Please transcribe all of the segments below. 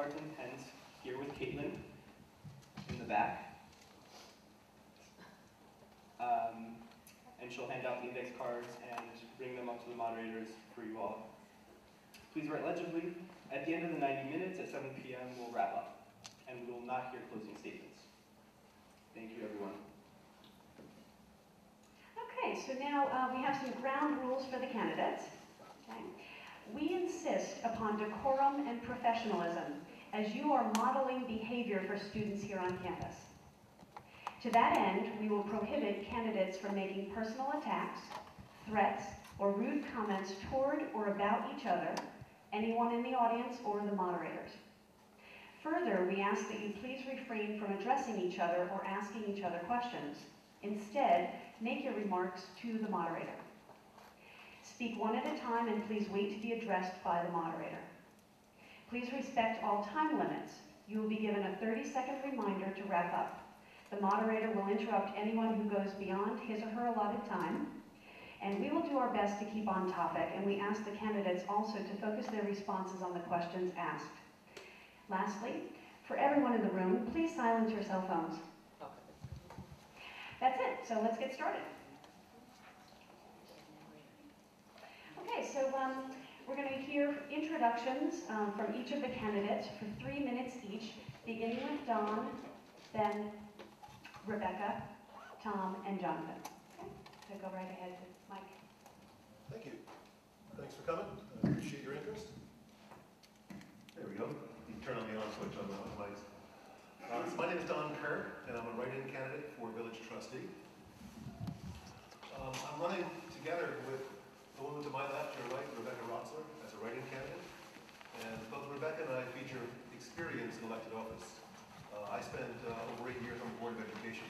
cards and pens here with Caitlin in the back. And she'll hand out the index cards and bring them up to the moderators for you all. Please write legibly. At the end of the 90 minutes at 7 p.m. we'll wrap up, and we will not hear closing statements. Thank you, everyone. Okay, so now we have some ground rules for the candidates. Okay. We insist upon decorum and professionalism as you are modeling behavior for students here on campus. To that end, we will prohibit candidates from making personal attacks, threats, or rude comments toward or about each other, anyone in the audience, or the moderators. Further, we ask that you please refrain from addressing each other or asking each other questions. Instead, make your remarks to the moderator. Speak one at a time and please wait to be addressed by the moderator. Please respect all time limits. You will be given a 30-second reminder to wrap up. The moderator will interrupt anyone who goes beyond his or her allotted time, and we will do our best to keep on topic, and we ask the candidates also to focus their responses on the questions asked. Lastly, for everyone in the room, please silence your cell phones. That's it, so let's get started. Okay, so we're going to hear introductions from each of the candidates for 3 minutes each, beginning with Dawn, then Rebecca, Tom, and Jonathan. Okay, so go right ahead, Mike. Thank you. Thanks for coming. I appreciate your interest. There we go. You can turn on the on switch on the mics. So my name is Don Kerr, and I'm a write-in candidate for village trustee. I'm running together with the woman to my left, your right, Rebecca Rotzler, as a write-in candidate. And both Rebecca and I feature experience in elected office. I spent over 8 years on the Board of Education,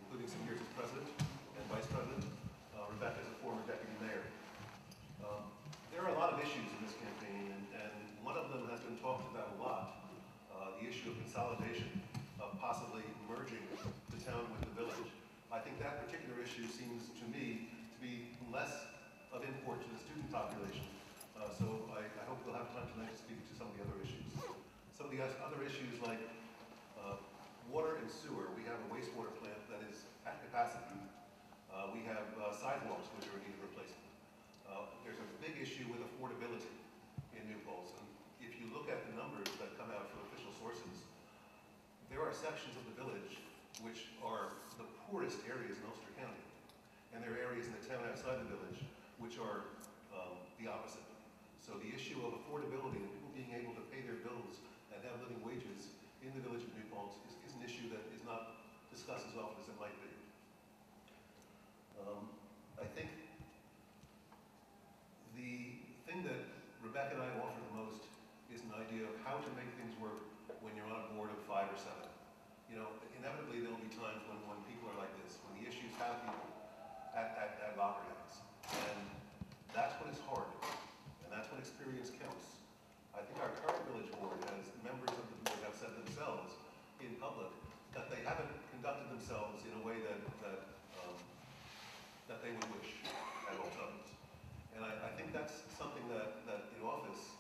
including some years as president and vice president. Rebecca is a former deputy mayor. There are a lot of issues in this campaign, and one of them has been talked about a lot, the issue of consolidation, of possibly merging the town with the village. I think that particular issue seems to me to be less of import to the student population. So I hope we'll have time tonight to speak to some of the other issues. Some of the other issues like water and sewer. We have a wastewater plant that is at capacity. We have sidewalks which are in need of replacement. There's a big issue with affordability in New Paltz. And if you look at the numbers that come out from official sources, there are sections of the village which are the poorest areas in Ulster County. And there are areas in the town outside the village which are the opposite. So the issue of affordability and people being able to pay their bills and have living wages in the village of New Paltz is an issue that is not discussed as often as it might be. I think the thing that Rebecca and I offer the most is an idea of how to make things work when you're on a board of 5 or 7. You know, inevitably there'll be times when people are like this, when the issues have people at loggerheads. And that's when it's hard, and that's when experience counts. I think our current village board, as members of the board have said themselves in public, that they haven't conducted themselves in a way that they would wish at all times. And I think that's something that in office,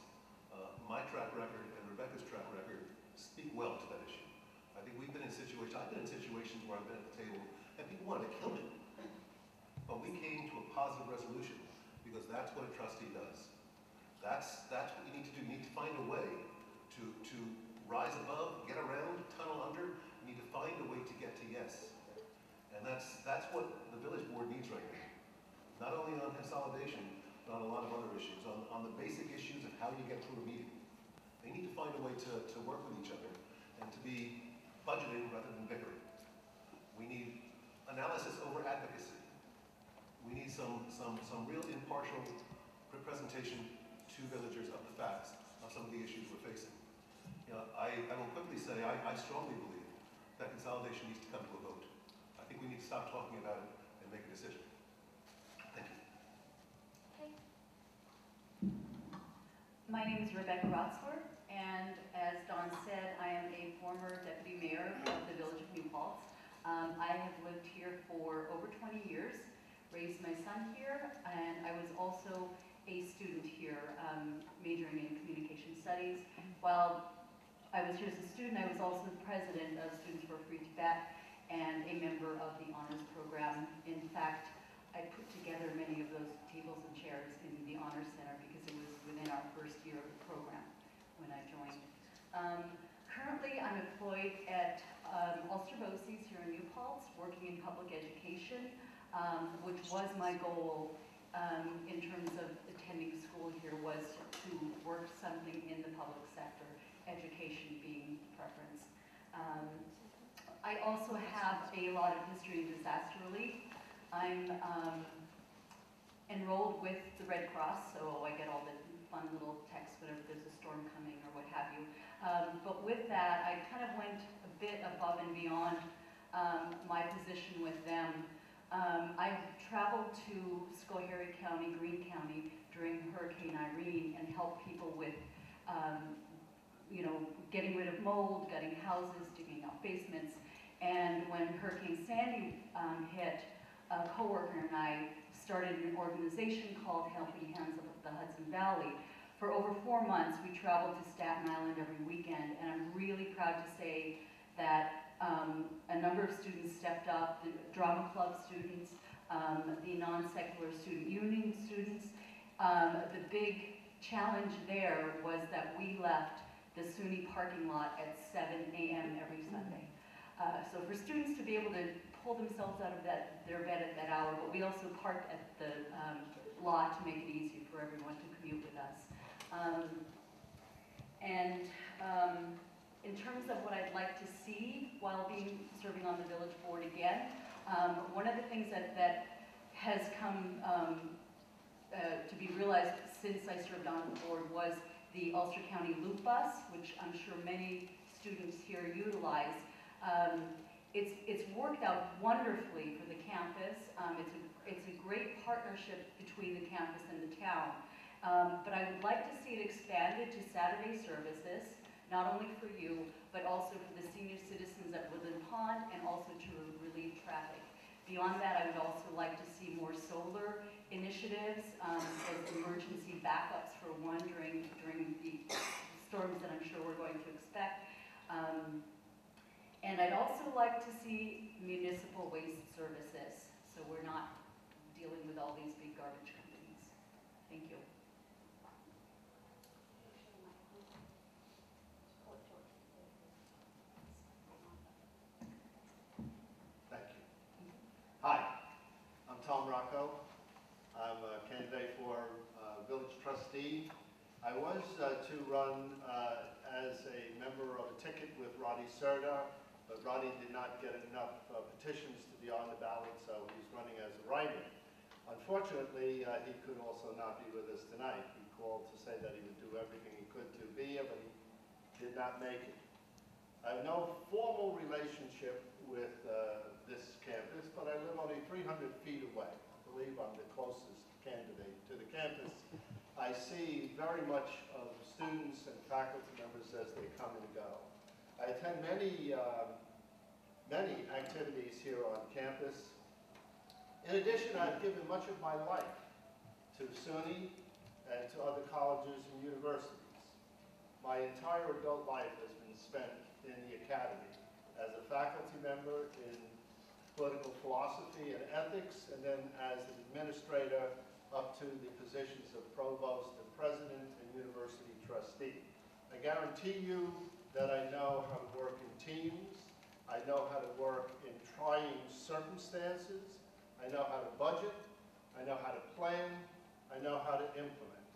my track record and Rebecca's track record speak well to that issue. I think I've been in situations where I've been at the table and people wanted to kill me. But we came to a positive resolution because that's what a trustee does. That's what you need to do. You need to find a way to rise above, get around, tunnel under. You need to find a way to get to yes. And that's what the village board needs right now. Not only on consolidation, but on a lot of other issues, on the basic issues of how you get through a meeting. They need to find a way to work with each other and to be budgeting rather than bickering. We need analysis over advocacy. We need some real impartial presentation to villagers of the facts of some of the issues we're facing. You know, I will quickly say I strongly believe that consolidation needs to come to a vote. I think we need to stop talking about it and make a decision. Thank you. Okay. My name is Rebecca Rotzler, and as Don said, I am a former deputy mayor of the village of New Paltz. I have lived here for over 20 years, raised my son here, and I was also a student here, majoring in communication studies. While I was here as a student. I was also the president of Students for Free Tibet and a member of the honors program. In fact, I put together many of those tables and chairs in the Honor Center because it was within our first year of the program when I joined. Currently, I'm employed at Ulster BOCES here in New Paltz, working in public education, which was my goal in terms of attending school here, was to work something in the public sector, education being preference. I also have a lot of history in disaster relief. I'm enrolled with the Red Cross, so I get all the fun little texts whenever there's a storm coming or what have you. But with that, I kind of went a bit above and beyond my position with them. I traveled to Schoharie County, Greene County during Hurricane Irene and helped people with, you know, getting rid of mold, gutting houses, digging out basements. And when Hurricane Sandy hit, a coworker and I started an organization called Helping Hands of the Hudson Valley. For over 4 months, we traveled to Staten Island every weekend, and I'm really proud to say that a number of students stepped up, the drama club students, the non-secular student union students. The big challenge there was that we left the SUNY parking lot at 7 a.m. every Sunday. So for students to be able to pull themselves out of their bed at that hour, but we also parked at the lot to make it easy for everyone to commute with us. In terms of what I'd like to see while serving on the village board again, one of the things that has come to be realized since I served on the board was the Ulster County Loop Bus, which I'm sure many students here utilize. It's worked out wonderfully for the campus. It's a great partnership between the campus and the town. But I would like to see it expanded to Saturday services, not only for you, but also for the senior citizens at Woodland Pond and also to relieve traffic. Beyond that, I would also like to see more solar initiatives as emergency backups for one during the storms that I'm sure we're going to expect. And I'd also like to see municipal waste services, so we're not dealing with all these big garbage companies. Thank you. Thank you. Hi, I'm Tom Rocco. I'm a candidate for village trustee. I was to run as a member of a ticket with Roddy Serda, but Roddy did not get enough petitions to be on the ballot, so he's running as a write-in. Unfortunately, he could also not be with us tonight. He called to say that he would do everything he could to be here, but he did not make it. I have no formal relationship with this campus, but I live only 300 feet away. I believe I'm the closest candidate to the campus. I see very much of students and faculty members as they come and go. I attend many activities here on campus. In addition, I've given much of my life to SUNY and to other colleges and universities. My entire adult life has been spent in the academy as a faculty member in political philosophy and ethics, and then as an administrator up to the positions of provost and president and university trustee. I guarantee you that I know how to work in teams. I know how to work in trying circumstances. I know how to budget. I know how to plan. I know how to implement.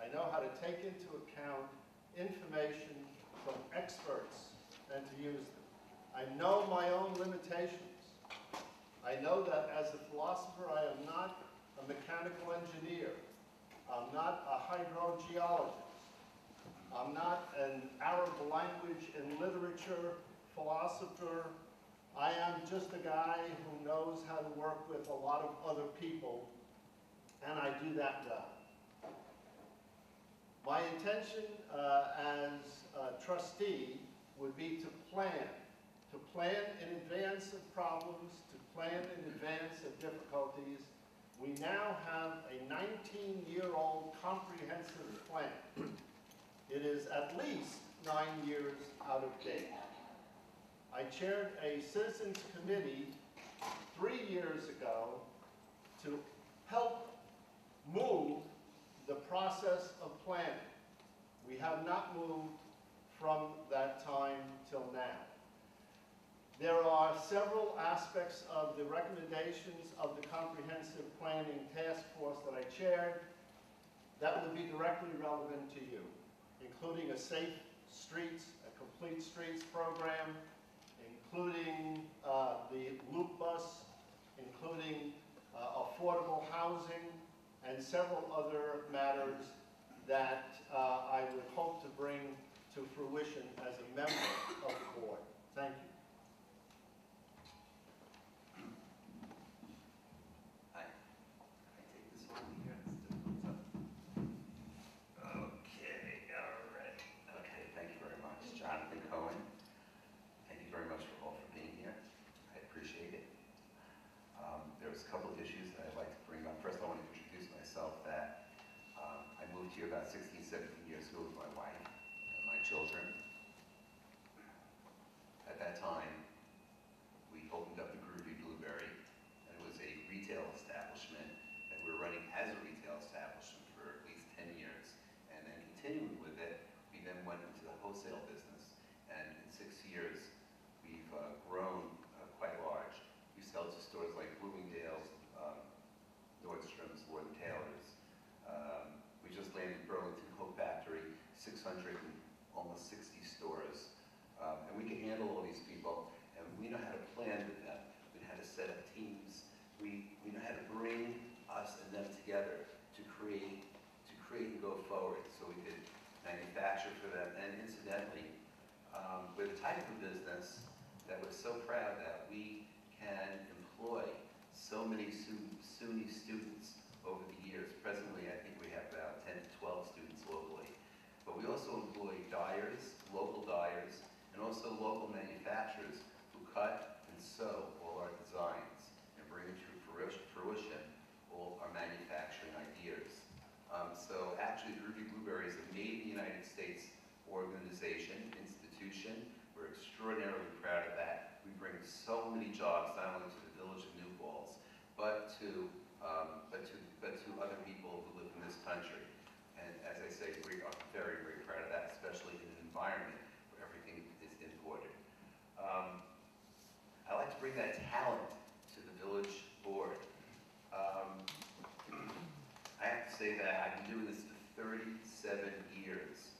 I know how to take into account information from experts and to use them. I know my own limitations. I know that as a philosopher, I am not a mechanical engineer. I'm not a hydrogeologist. I'm not an Arab language and literature philosopher. I am just a guy who knows how to work with a lot of other people, and I do that well. My intention as a trustee would be to plan in advance of problems, to plan in advance of difficulties. We now have a 19-year-old comprehensive plan. It is at least 9 years out of date. I chaired a citizens committee 3 years ago to help move the process of planning. We have not moved from that time till now. There are several aspects of the recommendations of the Comprehensive Planning Task Force that I chaired that would be directly relevant to you, including a safe streets, a complete streets program, including the loop bus, including affordable housing, and several other matters that I would hope to bring to fruition as a member of the board. Thank you. Hi. I take this one here. Okay, all right. Okay, thank you very much. Jonathan Cohen. Thank you very much all for being here. I appreciate it. There's a couple of issues that I'd like to bring up. First, I want to introduce myself that I moved here about 16, 17 years ago with my wife and my children. At that time, we opened up the Groovy Blueberry, and it was a retail establishment that we were running as a retail establishment for at least 10 years. And then continuing with it, we then went into the wholesale business, and in 6 years, we've grown quite large. We sell to stores like Bloomingdale's, Nordstrom's, Lord & Taylor's. We just landed Burlington Coat Factory, 600 and almost 60 stores. And we can handle all these people, and we know how to plan with them. We know how to set up teams. We know how to bring us and them together to create and go forward. So we could manufacture for them. And incidentally, we're the type of business that we're so proud that we can employ so many SUNY students over the years. Presently, I think we have about 10 to 12 students locally. But we also employ dyers, local dyers, and also local manufacturers who cut and sew all our designs and bring to fruition all our manufacturing ideas. So actually, Groovy Blueberry is a made in the United States organization, institution. We're extraordinarily proud of that. We bring so many jobs, not only to the village of New Paltz, but to other people who live in this country. And as I say, we are very, very proud of that, especially in an environment where everything is imported. I like to bring that talent to the village board. I have to say that I've been doing this for 37 years,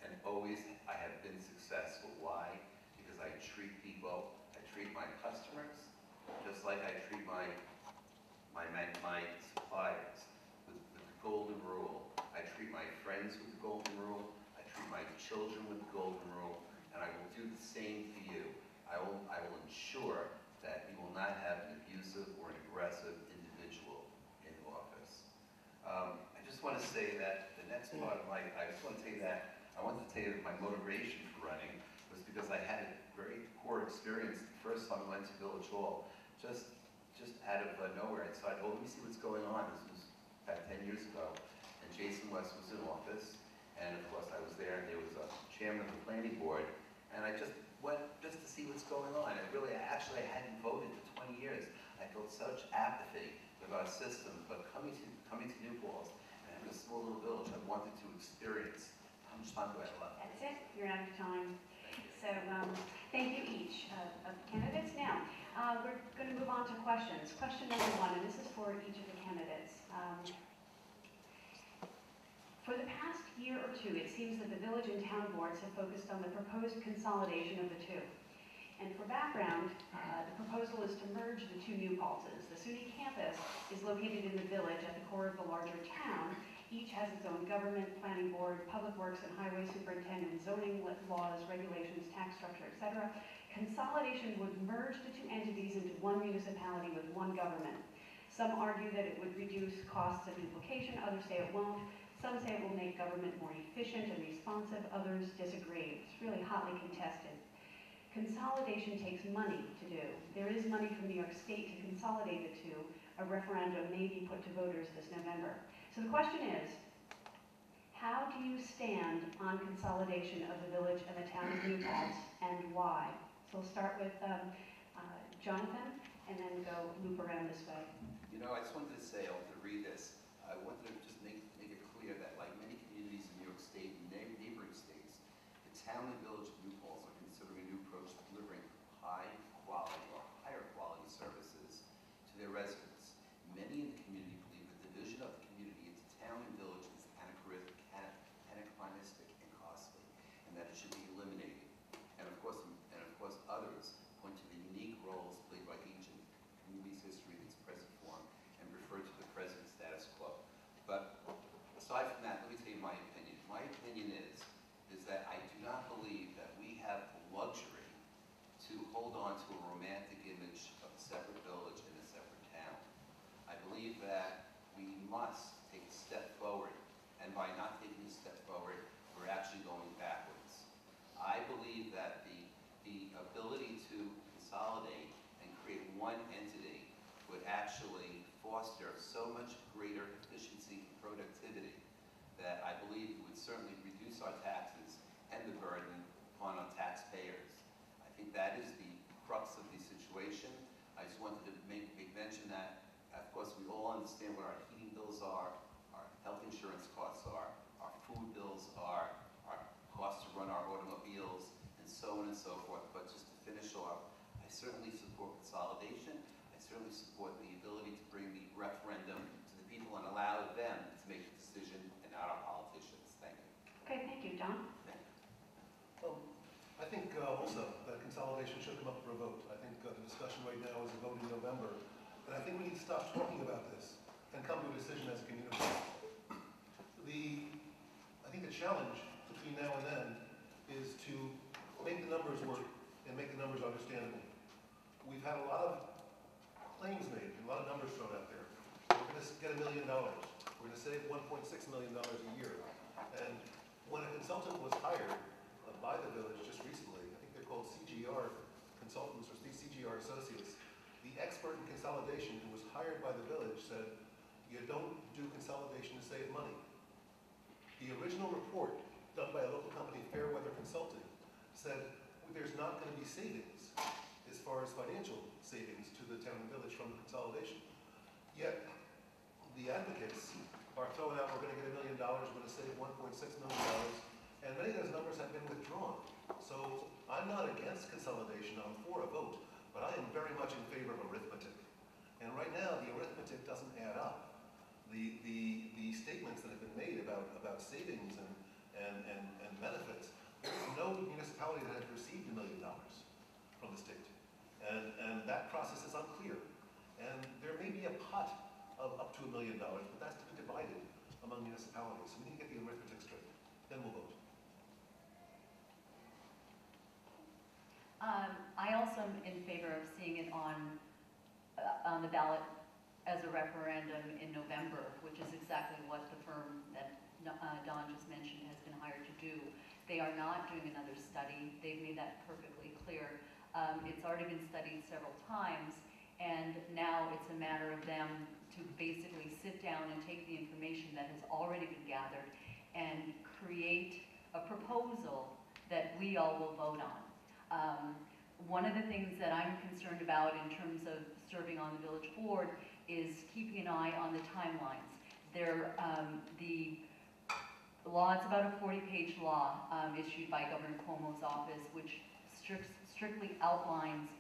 and always I have been successful. Why? Because I treat people, I treat my customers, just like I treat my suppliers with the golden rule. I treat my friends with the golden rule. I treat my children with the golden rule, and I will do the same for you. I will ensure that you will not have an abusive or an aggressive individual in office. I just want to say that the next part of I wanted to tell you that my motivation for running was because I had a very poor experience the first time I went to Village Hall, just out of nowhere. And so I thought, let me see what's going on. This was about 10 years ago, and Jason West was in office, and of course I was there, and there was a chairman of the planning board, and I just went just to see what's going on. And really, I hadn't voted for 20 years. I felt such apathy with our system, but coming to New Paltz, and in a small little village, I wanted to experience how much time do I have left. That's it. You're out of time. So thank you each of the candidates. Now, we're going to move on to questions. Question number 1, and this is for each of the candidates. For the past year or two, it seems that the village and town boards have focused on the proposed consolidation of the two. And for background, the proposal is to merge the two New Paltzes. The SUNY campus is located in the village at the core of the larger town. Each has its own government, planning board, public works and highway superintendent, zoning laws, regulations, tax structure, etc. Consolidation would merge the two entities into one municipality with one government. Some argue that it would reduce costs and duplication, others say it won't. Some say it will make government more efficient and responsive, others disagree. It's really hotly contested. Consolidation takes money to do. There is money from New York State to consolidate the two. A referendum may be put to voters this November. So the question is, How do you stand on consolidation of the village and the town of New Paltz, and why? So we'll start with Jonathan, and then go loop around this way. You know, I just wanted to say, I wanted to read this. I wanted to just make it clear that like many communities in New York State and neighboring states, the town and village of New Paltz are considering a new approach to delivering high quality or higher quality services to their residents. Many in the community believe that the division of the community into town and village is anachronistic and costly, and that it should be eliminated. And of course, others point to the unique roles played by each in the community's history in its present form and refer to the present status quo. But aside from that, let me tell you my opinion. My opinion is that I do not believe that we have the luxury to hold on to a romantic image of a separate village and a separate town. I believe that we must take a step forward, and by not taking a step forward, we're actually going backwards. I believe that the ability to consolidate and create one entity would actually foster so much greater efficiency and productivity that I believe it would certainly reduce our taxes and the burden upon our taxpayers. I think that is the crux of the situation. I just wanted to make mention that, of course, we all understand what our heating bills are, our health insurance costs are, our food bills are, our costs to run our automobiles, and so on and so forth. But just to finish off, I certainly support consolidation. I certainly support the ability to bring the referendum to the people and allow them to make the decision and not our politicians. Thank you. Okay, thank you. John? I think also that consolidation should come up for a vote. I think the discussion right now is a vote in November. And I think we need to stop talking about this and come to a decision as a community. I think the challenge between now and then is to make the numbers work and make the numbers understandable. We've had a lot of claims made and a lot of numbers thrown out there. We're going to get $1 million. We're going to save $1.6 million a year. And when a consultant was hired by the village just recently, I think they're called CGR consultants or CGR associates, the expert in consolidation who was hired by the village said, you don't do consolidation to save money. The original report done by a local company, Fairweather Consulting, said there's not going to be savings as far as financial savings to the town and village from the consolidation. Yet, the advocates are throwing out, we're going to get $1 million, we're going to save $1.6 million, and many of those numbers have been withdrawn. So I'm not against consolidation, I'm for a vote, but I am very much in favor of arithmetic. And right now, the arithmetic doesn't add up. The statements that have been made about savings and benefits, there's no municipality that has received $1 million from the state. And that process is unclear. And there may be a pot of up to $1 million, but that's to be divided among municipalities. So we need to get the arithmetic straight. Then we'll vote. I also am in favor of seeing it on the ballot as a referendum in November, which is exactly what the firm that Don just mentioned has been hired to do. They are not doing another study. They've made that perfectly clear. It's already been studied several times, and now it's a matter of them to basically sit down and take the information that has already been gathered and create a proposal that we all will vote on. One of the things that I'm concerned about in terms of serving on the village board is keeping an eye on the timelines. The law, it's about a 40-page law issued by Governor Cuomo's office, which strictly outlines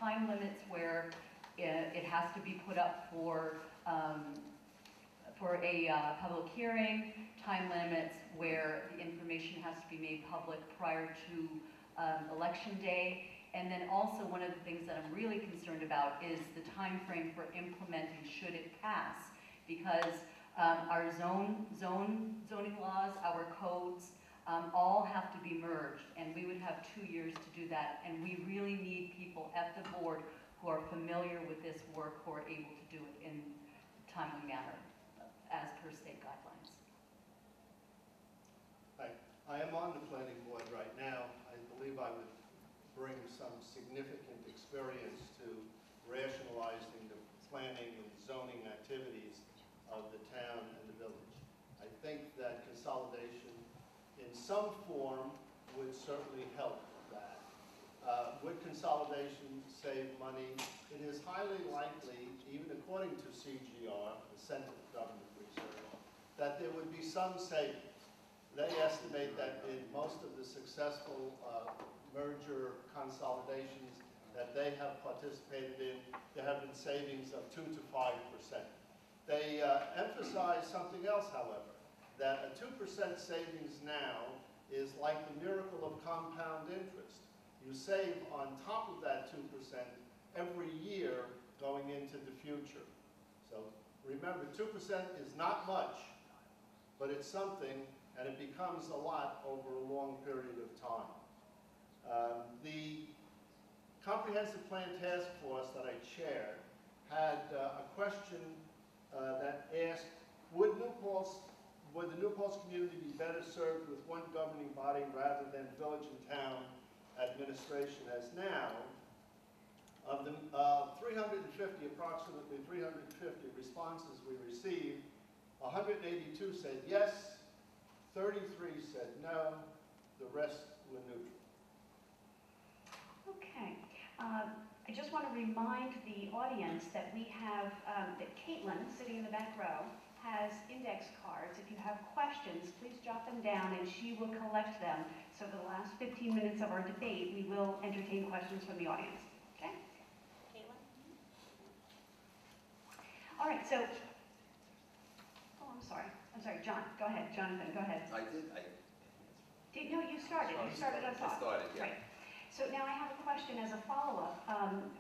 time limits where it has to be put up for a public hearing, time limits where the information has to be made public prior to election day. And then also one of the things that I'm really concerned about is the time frame for implementing should it pass, because our zoning laws, our codes, all have to be merged, and we would have 2 years to do that. And we really need people at the board who are familiar with this work, who are able to do it in a timely manner, as per state guidelines. I am on the planning board right now. I believe I would bring some significant experience to rationalizing the planning and zoning activities of the town and the village. I think that consolidation in some form would certainly help that. Would consolidation save money? It is highly likely, even according to CGR, the Center for Government Research, that there would be some savings. They estimate that in most of the successful merger consolidations that they have participated in, there have been savings of 2 to 5%. They emphasize something else, however, that a 2% savings now is like the miracle of compound interest. You save on top of that 2% every year going into the future. So remember, 2% is not much, but it's something, and it becomes a lot over a long period of time. The Comprehensive Plan Task Force that I chaired had a question that asked, would the New Paltz community be better served with one governing body rather than village and town administration as now? Of the approximately 350 responses we received, 182 said yes, 33 said no, the rest were neutral. Okay. I just want to remind the audience that we have, that Caitlin, sitting in the back row, has index cards. If you have questions, please jot them down and she will collect them. So for the last 15 minutes of our debate, we will entertain questions from the audience. Okay? Caitlin? All right, so, oh, I'm sorry, John, go ahead, Jonathan, go ahead. No, you started us off. I started, yeah. Right. So now I have a question as a follow-up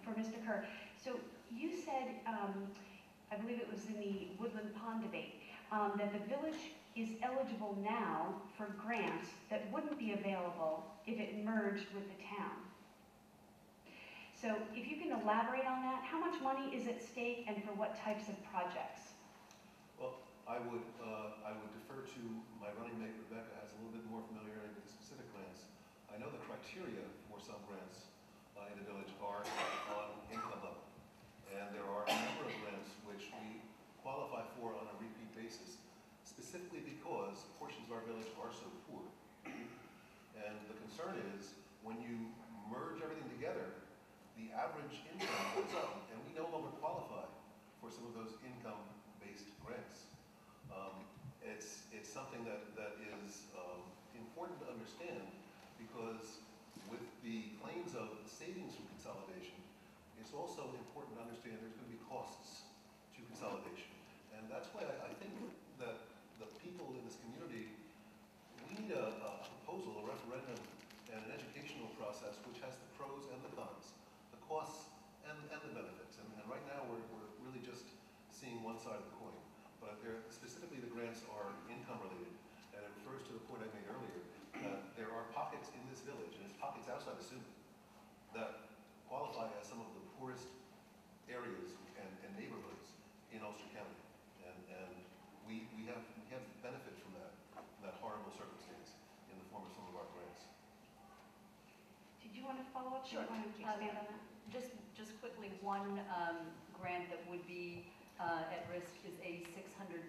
for Mr. Kerr. So you said, I believe it was in the Woodland Pond debate, that the village is eligible now for grants that wouldn't be available if it merged with the town. So if you can elaborate on that, how much money is at stake and for what types of projects? Well, I would defer to my running mate, Rebecca, has a little bit more familiarity with the specific grants. I know the criteria for some grants in the village are on income level. And there are a number of grants which we qualify for on a repeat basis, specifically because portions of our village are so poor. And the concern is, when you merge everything together, the average income goes up, and we no longer qualify for some of those income-based grants. It's something that is important to understand, because with the claims of savings from consolidation, it's also important to understand there's going to be costs to consolidation. And that's why I think that the people in this community, we need a proposal, a referendum, and an educational process which has the pros and the cons, the costs and the benefits. And right now we're really just seeing one side of the coin. But specifically the grants are income related, and it refers to the point I made earlier, that there are pockets in this village, and it's pockets outside of SUNY, that qualify as some of the poorest areas and neighborhoods in Ulster County. And we have benefit from that horrible circumstance in the form of some of our grants. Did you want to follow up? Sure. You want to expand on that? Just quickly, one grant that would be at risk is a $600,000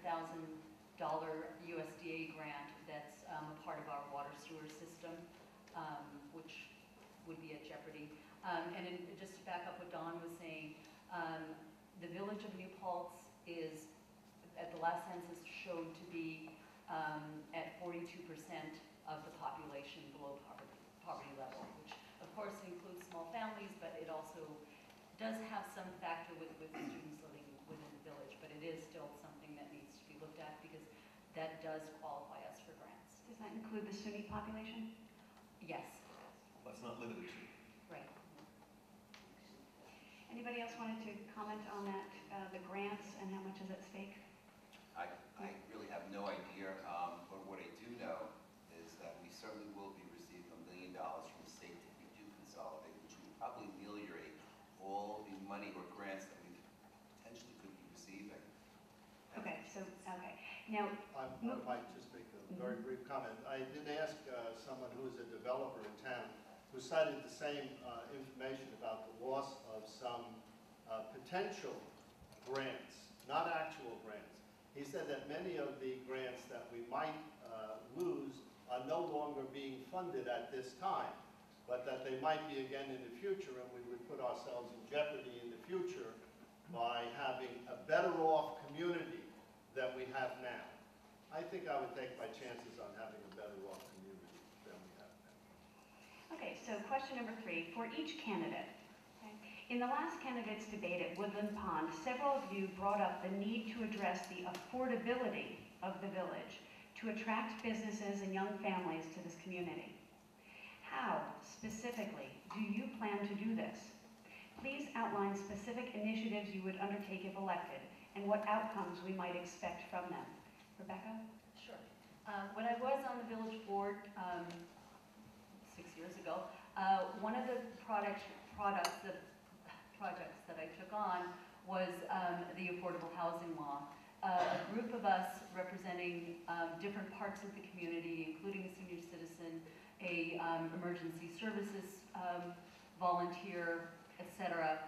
USDA grant that's a part of our water sewer system, which would be at jeopardy. Just to back up what Don was saying, the village of New Paltz is, at the last census, showed to be at 42% of the population below poverty level, which of course includes small families, but it also does have some factor with students living within the village, but it is still something that needs to be looked at because that does qualify us for grants. Does that include the SUNY population? Yes. That's not limited to. Right. Anybody else wanted to comment on that, the grants and how much is at stake? I really have no idea, but what I do know is that we certainly will be receiving $1 million from the state if we do consolidate, which would probably ameliorate all the money or grants that we potentially could be receiving. Okay, now, I might just make a very brief comment. I did ask someone who is a developer in town who cited the same information about the loss of some potential grants, not actual grants. He said that many of the grants that we might lose are no longer being funded at this time, but that they might be again in the future, and we would put ourselves in jeopardy in the future by having a better off community than we have now. I think I would take my chances on having a better off community than we have now. Okay, so question number 3, for each candidate. Okay. In the last candidates debate at Woodland Pond, several of you brought up the need to address the affordability of the village to attract businesses and young families to this community. How, specifically, do you plan to do this? Please outline specific initiatives you would undertake if elected and what outcomes we might expect from them. Rebecca? Sure. When I was on the village board 6 years ago, one of the projects that I took on was the affordable housing law. A group of us representing different parts of the community, including a senior citizen, a emergency services volunteer, etc.,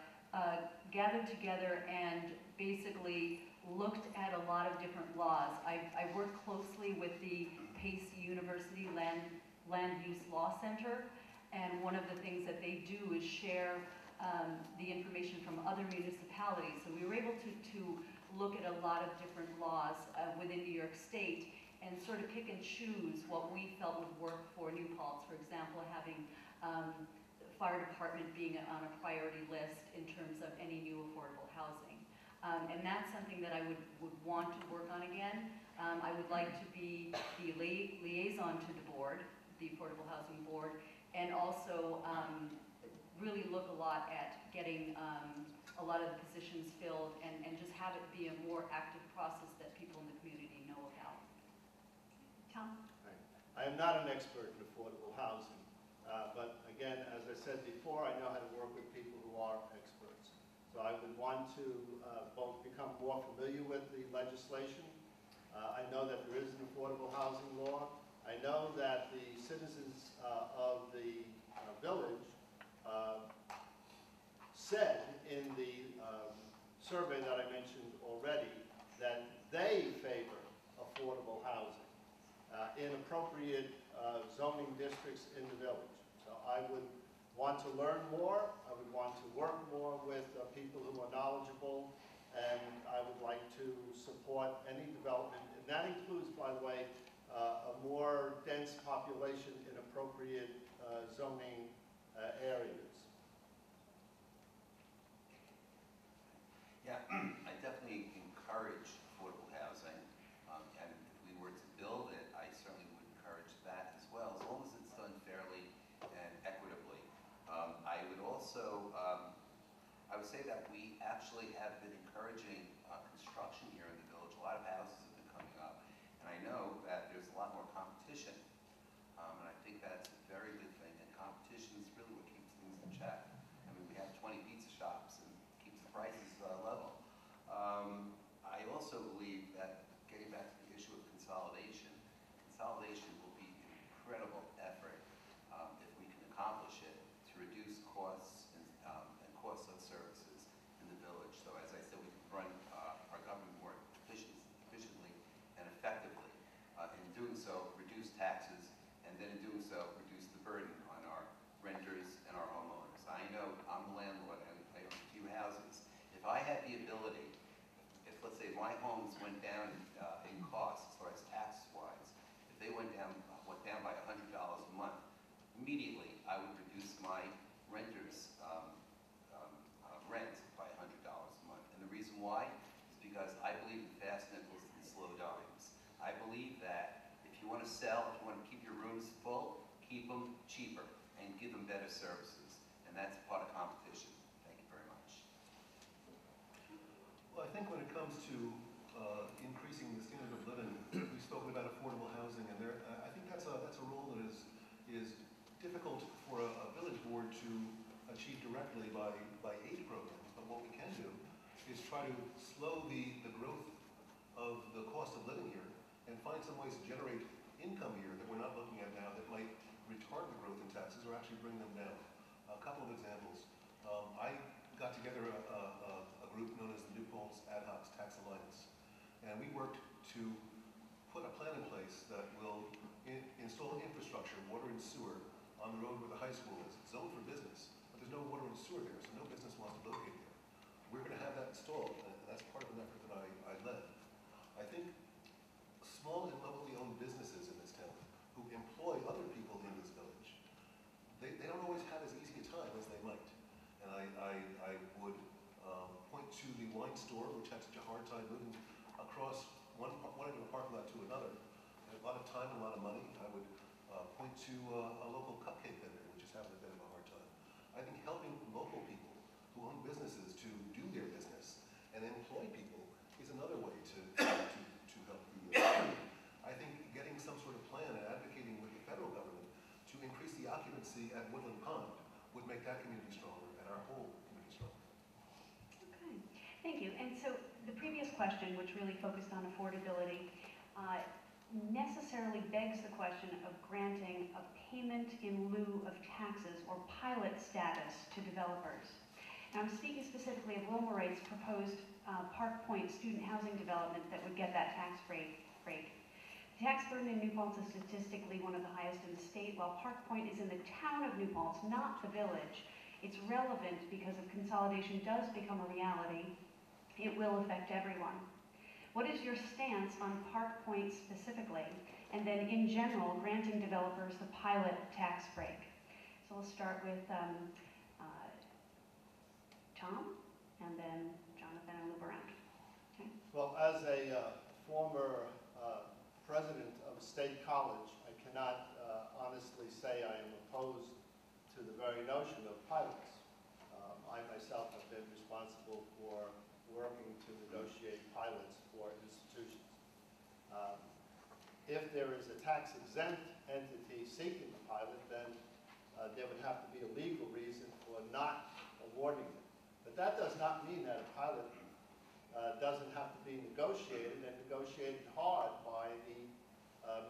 gathered together and basically looked at a lot of different laws. I worked closely with the Pace University Land Use Law Center, and one of the things that they do is share the information from other municipalities. So we were able to look at a lot of different laws within New York State and sort of pick and choose what we felt would work for New Paltz. For example, having the fire department being on a priority list in terms of any new affordable housing. And that's something that I would want to work on again. I would like to be the liaison to the board, the Affordable Housing Board, and also really look a lot at getting a lot of the positions filled and just have it be a more active process that people in the community know about. Tom? Right. I am not an expert in affordable housing, but again, as I said before, I know how to work with people who are experts. So I would want to both become more familiar with the legislation. I know that there is an affordable housing law. I know that the citizens of the village said in the survey that I mentioned already that they favor affordable housing in appropriate zoning districts in the village. So I would want to learn more. I would want to work more with people who are knowledgeable, and I would like to support any development, and that includes, by the way, a more dense population in appropriate zoning areas. Yeah, I definitely encourage affordable housing, and if we were to build it, I certainly would encourage that as well, as long as it's done fairly and equitably. I would also, I would say that we actually have been encouraging construction here in the village. A lot of houses have been coming up, and I know that there's a lot more competition, and I think that's a very good thing, and competition is really what keeps things in check. I mean, we have 20 pizza shops and keeps the prices level. I also believe that, getting back to the issue of consolidation will be an incredible effort if we can accomplish it to reduce costs and costs of services in the village. So as I said, we can run our government more efficiently and effectively. In doing so, reduce taxes, and then in doing so, reduce the burden on our renters and our homeowners. I know I'm the landlord and I own a few houses. If I had the ability, if let's say my homes went down in cost as far as tax-wise, if they went down by $100 a month, immediately I would reduce my renters' rent by $100 a month. And the reason why is because I believe in fast nickels and slow dimes. I believe that if you want to sell, if you want to keep your rooms full, keep them cheaper and give them better services. And that's part of competition. Thank you very much. Well, I think when it comes to increasing the standard of living, we've spoken about affordable housing, and I think that's a role that is difficult for a village board to achieve directly by aid programs. But what we can do is try to slow the growth of the cost of living here and find some ways to generate income here that we're not looking at now that might retard the growth in taxes or actually bring them down. A couple of examples. I got together a group known as the New Paltz Ad Hoc Tax Alliance. And we worked to put a plan in place that will install infrastructure, water and sewer, on the road where the high school is. It's zoned for business, but there's no water and sewer there, so no business wants to locate there. We're going to have that installed, and that's part of an effort that I led. I think small and locally owned businesses in this town who employ other people in this village, they don't always have as easy a time as they might. And I would point to the wine store, which had such a hard time moving across one end of a parking lot to another. And a lot of time and a lot of money. I would point to a local cupcake vendor, which is having a bit of a hard time. I think helping local people who own businesses to do their business and employ people is another way to help the I think getting some sort of plan and advocating with the federal government to increase the occupancy at Woodland Pond would make that community stronger and our whole community stronger. Okay, thank you. And so the previous question, which really focused on affordability, necessarily begs the question of granting a payment in lieu of taxes or pilot status to developers. Now, I'm speaking specifically of Wilmerate's proposed Park Point student housing development that would get that tax break. The tax burden in New Paltz is statistically one of the highest in the state. While Park Point is in the town of New Paltz, not the village, it's relevant because if consolidation does become a reality, it will affect everyone. What is your stance on Park Point specifically, and then in general, granting developers the pilot tax break? So we'll start with Tom, and then Jonathan, and loop around. Okay. Well, as a former president of a state college, I cannot honestly say I am opposed to the very notion of pilots. I myself have been responsible for working to negotiate pilots for institutions. If there is a tax-exempt entity seeking the pilot, then there would have to be a legal reason for not awarding it. But that does not mean that a pilot doesn't have to be negotiated and negotiated hard by the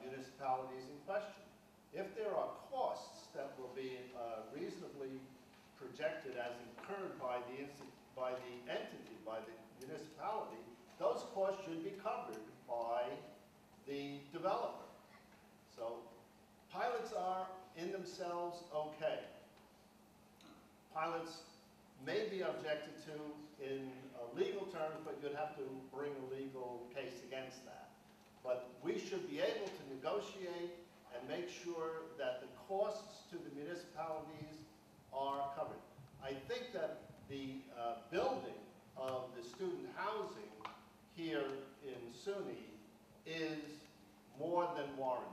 municipalities in question. If there are costs that will be reasonably projected as incurred by the entity, by the municipality, those costs should be covered by the developer. So pilots are in themselves okay. Pilots may be objected to in legal terms, but you'd have to bring a legal case against that. But we should be able to negotiate and make sure that the costs to the municipalities are covered. I think that the building of the student housing here in SUNY is more than warranted.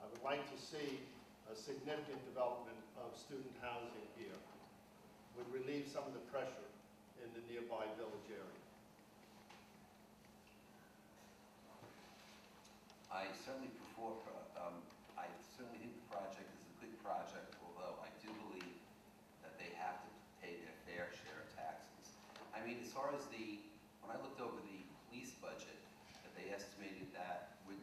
I would like to see a significant development of student housing here. Would relieve some of the pressure in the nearby village area. I certainly think the project is a good project, although I do believe that they have to pay their fair share of taxes. I mean, as far as when I looked over the police budget, that they estimated that would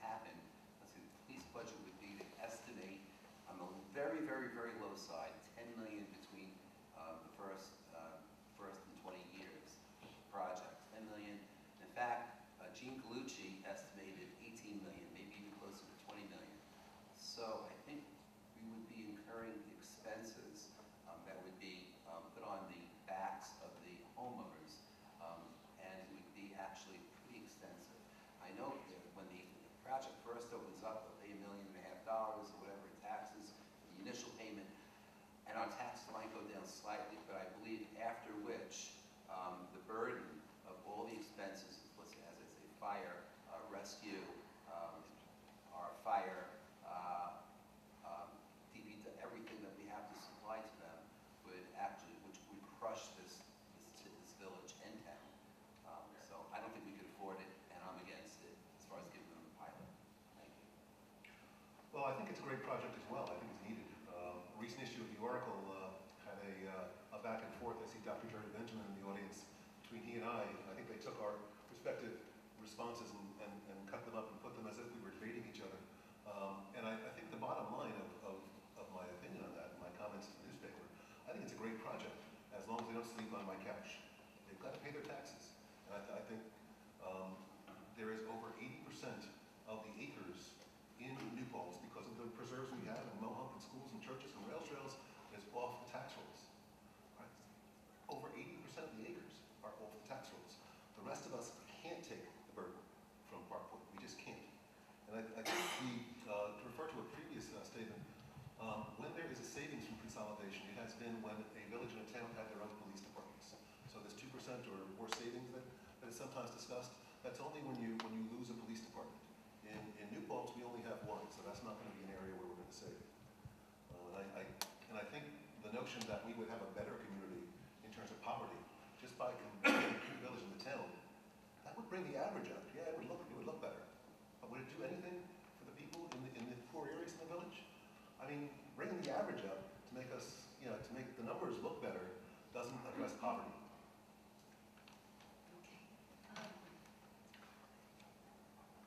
happen. Let's see, the police budget would be, they estimate on the very, very, very low side, 10 million between the first and 20 years project, 10 million. In fact, Gene Galucci estimated 18 million, maybe even closer to 20 million. So I think we would be incurring expenses that would be put on the backs of the homeowners, and it would be actually pretty extensive. I know that when the project first opens up, they'll pay $1.5 million or whatever in taxes, the initial payment, and our taxes might go down slightly, but I believe after which the burden of all the expenses, as I say, fire, rescue, our fire, everything that we have to supply to them would actually, which would crush this village and town. So I don't think we could afford it, and I'm against it as far as giving them the pilot. Thank you. Well, I think it's a great project as well. I think it's needed. A recent issue of the Oracle had a back and forth. I see Dr. Jerry Benjamin in the audience. Between he and I think they took our respective responses and cut them up and put them as if we were debating each other. And I think the bottom line of my opinion on that, and my comments to the newspaper, I think it's a great project as long as they don't sleep on my couch. They've got to pay their taxes. And I think areas of savings from consolidation, it has been when a village and a town had their own police departments. So this 2% or more savings that is sometimes discussed, that's only when you lose a police department. In New Paltz, we only have one, so that's not going to be an area where we're going to save. And I think the notion that we would have a better community in terms of poverty just by combining the village and the town, that would bring the average up. Yeah, it would look better. But would it do anything for the people in the poor areas in the village? I mean, bringing the average up to make us, to make the numbers look better doesn't address poverty.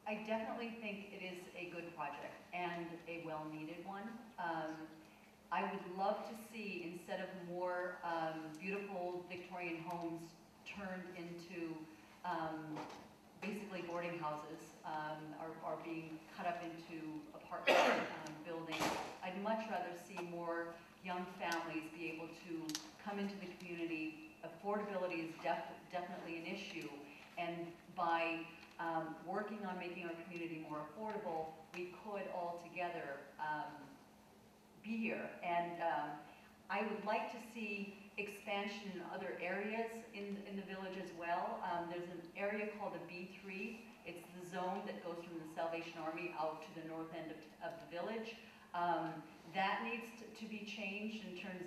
I definitely think it is a good project and a well-needed one. I would love to see, instead of more beautiful Victorian homes turned into basically boarding houses, are being cut up into apartment buildings, I'd much rather see more young families be able to come into the community. Affordability is definitely an issue, and by working on making our community more affordable, we could all together be here. And I would like to see expansion in other areas in the village as well. There's an area called the B3. It's the zone that goes from the Salvation Army out to the north end of the village. That needs to be changed in terms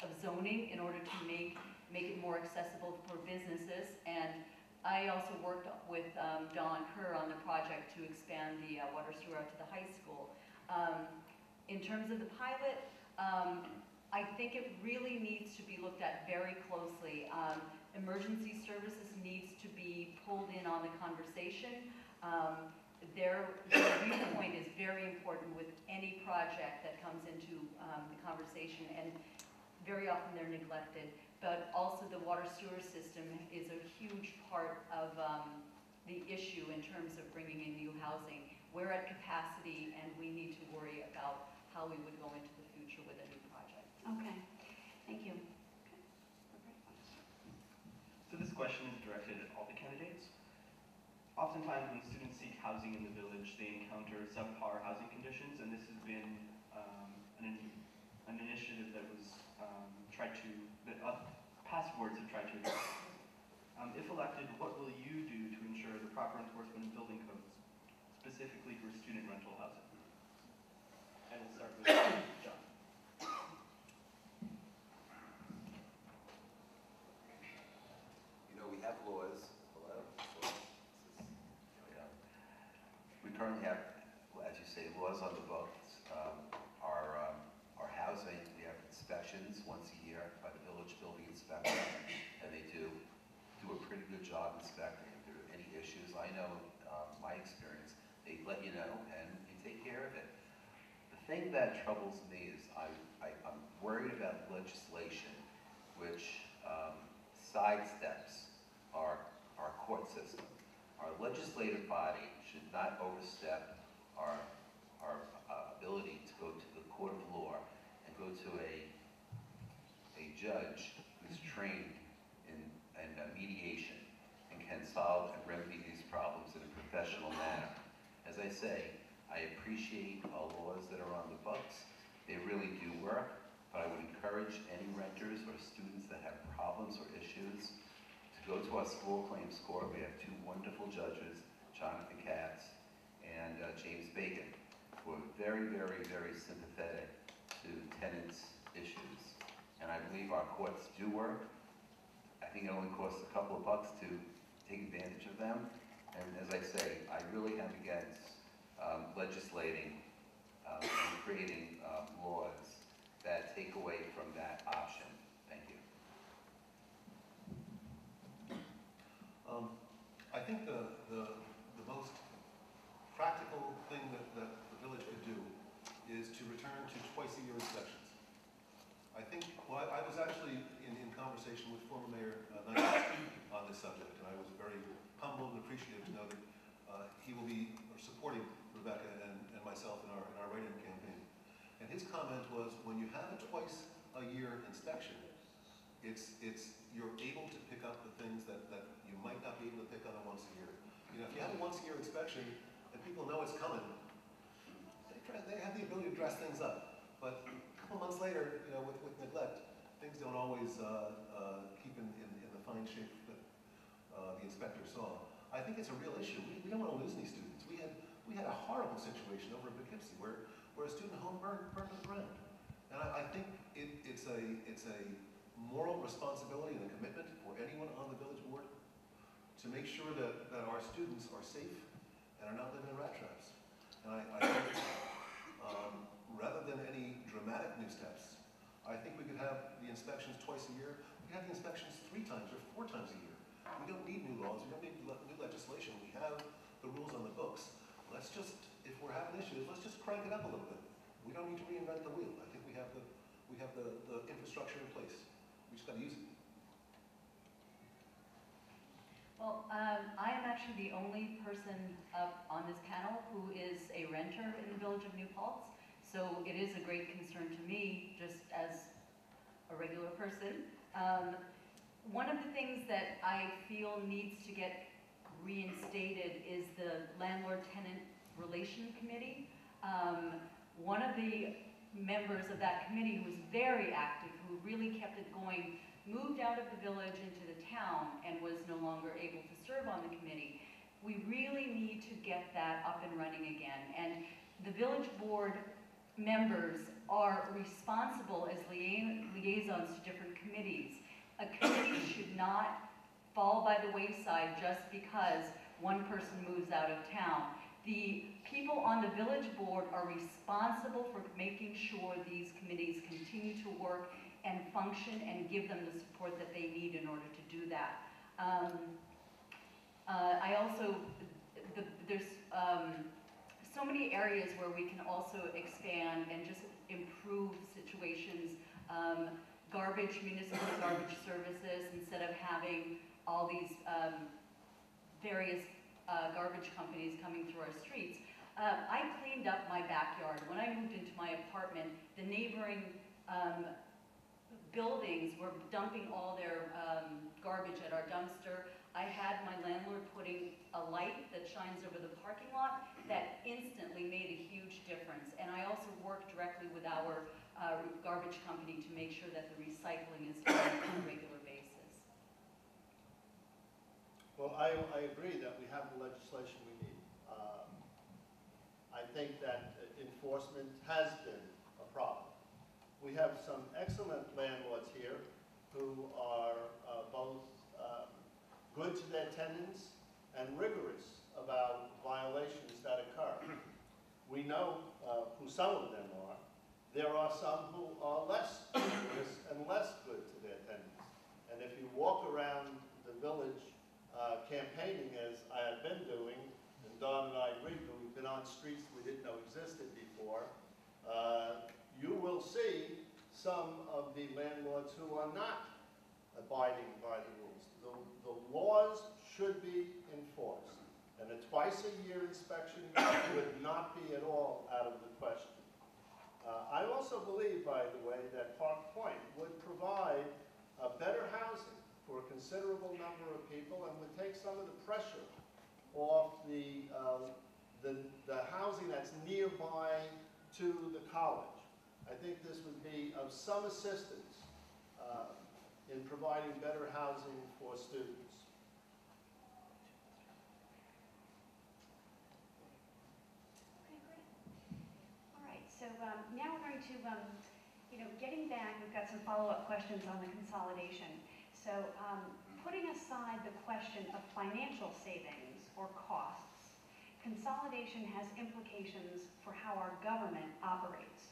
of zoning in order to make it more accessible for businesses. And I also worked with Don Kerr on the project to expand the water sewer out to the high school. In terms of the pilot, I think it really needs to be looked at very closely. Emergency services needs to be pulled in on the conversation. Their viewpoint is very important with any project that comes into the conversation, and very often they're neglected. But also the water sewer system is a huge part of the issue in terms of bringing in new housing. We're at capacity, and we need to worry about how we would go into the future with a new project. Okay, thank you. So this question is directed at all the candidates. Oftentimes when students seek housing in the village, they encounter subpar housing conditions, and this has been an initiative that was that past boards have tried to address. If elected, what will you do to ensure the proper enforcement of building codes, specifically for student rental housing? And we'll start with John. We have laws. Hello? We currently have, as you say, laws on the books. Our housing, we have inspections once a year by the village building inspector, and they do a pretty good job inspecting. If there are any issues, I know my experience, they let you know and you take care of it. The thing that troubles me is I'm worried about legislation which sidesteps our court system. Our legislative body should not overstep our ability to go to the court of law and go to a judge who's trained in mediation and can solve and remedy these problems in a professional manner. As I say, I appreciate our laws that are on the books. They really do work, but I would encourage any renters or students that have problems or issues to go to our school claims court. We have two wonderful judges, Jonathan Katz and James Bacon, who are very, very, very sympathetic to tenants' issues. And I believe our courts do work. I think it only costs a couple of bucks to take advantage of them. And as I say, I really am against legislating and creating laws that take away from that option. Thank you. I think the most practical thing that the village could do is to return to twice-a-year inspections. I think, well, I was actually in conversation with former Mayor Knight on this subject, and I was very humbled and appreciative to know that he will be supporting Rebecca and myself in our write-in campaign. And his comment was, when you have a twice-a-year inspection, you're able to pick up the things that you might not be able to pick on a once-a-year. If you have a once-a-year inspection and people know it's coming, they have the ability to dress things up. But come couple months later, you know, with neglect, things don't always keep in the fine shape that the inspector saw. I think it's a real issue. We don't want to lose any students. We had a horrible situation over in Poughkeepsie where a student home burned to the ground. And I think it's a moral responsibility and a commitment for anyone on the village board to make sure that our students are safe and are not living in rat traps. And I think rather than any dramatic new steps, I think we could have the inspections twice a year. We could have the inspections 3 times or 4 times a year. We don't need new laws. We don't need new legislation. We have the rules on the books. Let's just, if we're having issues, let's just crank it up a little bit. We don't need to reinvent the wheel. I think we have the infrastructure in place. We just got to use it. Well, I am actually the only person up on this panel who is a renter in the village of New Paltz. So it is a great concern to me, just as a regular person. One of the things that I feel needs to get reinstated is the landlord-tenant relation committee. One of the members of that committee who was very active, who really kept it going, moved out of the village into the town and was no longer able to serve on the committee. We really need to get that up and running again. And the village board members are responsible as liaisons to different committees. A committee should not fall by the wayside just because one person moves out of town. The people on the village board are responsible for making sure these committees continue to work and function and give them the support that they need in order to do that. I also, there's so many areas where we can also expand and just improve situations. Municipal garbage services, instead of having all these various garbage companies coming through our streets. I cleaned up my backyard. When I moved into my apartment, the neighboring buildings were dumping all their garbage at our dumpster. I had my landlord putting a light that shines over the parking lot that instantly made a huge difference. And I also worked directly with our garbage company to make sure that the recycling is done on a regular basis. Well, I agree that we have the legislation we need. I think that enforcement has been a problem. We have some excellent landlords here who are both good to their tenants and rigorous about violations that occur. We know who some of them are. There are some who are less rigorous and less good to their tenants. And if you walk around the village campaigning, as I have been doing, and Dawn and I agree, but we've been on streets we didn't know existed before, you will see some of the landlords who are not abiding by the rules. The laws should be enforced, and a twice-a-year inspection would not be at all out of the question. I also believe, by the way, that Park Point would provide better housing for a considerable number of people and would take some of the pressure off the housing that's nearby to the college. I think this would be of some assistance in providing better housing for students. Okay, great. All right, so now we're going to, getting back, we've got some follow-up questions on the consolidation. So putting aside the question of financial savings or costs, consolidation has implications for how our government operates.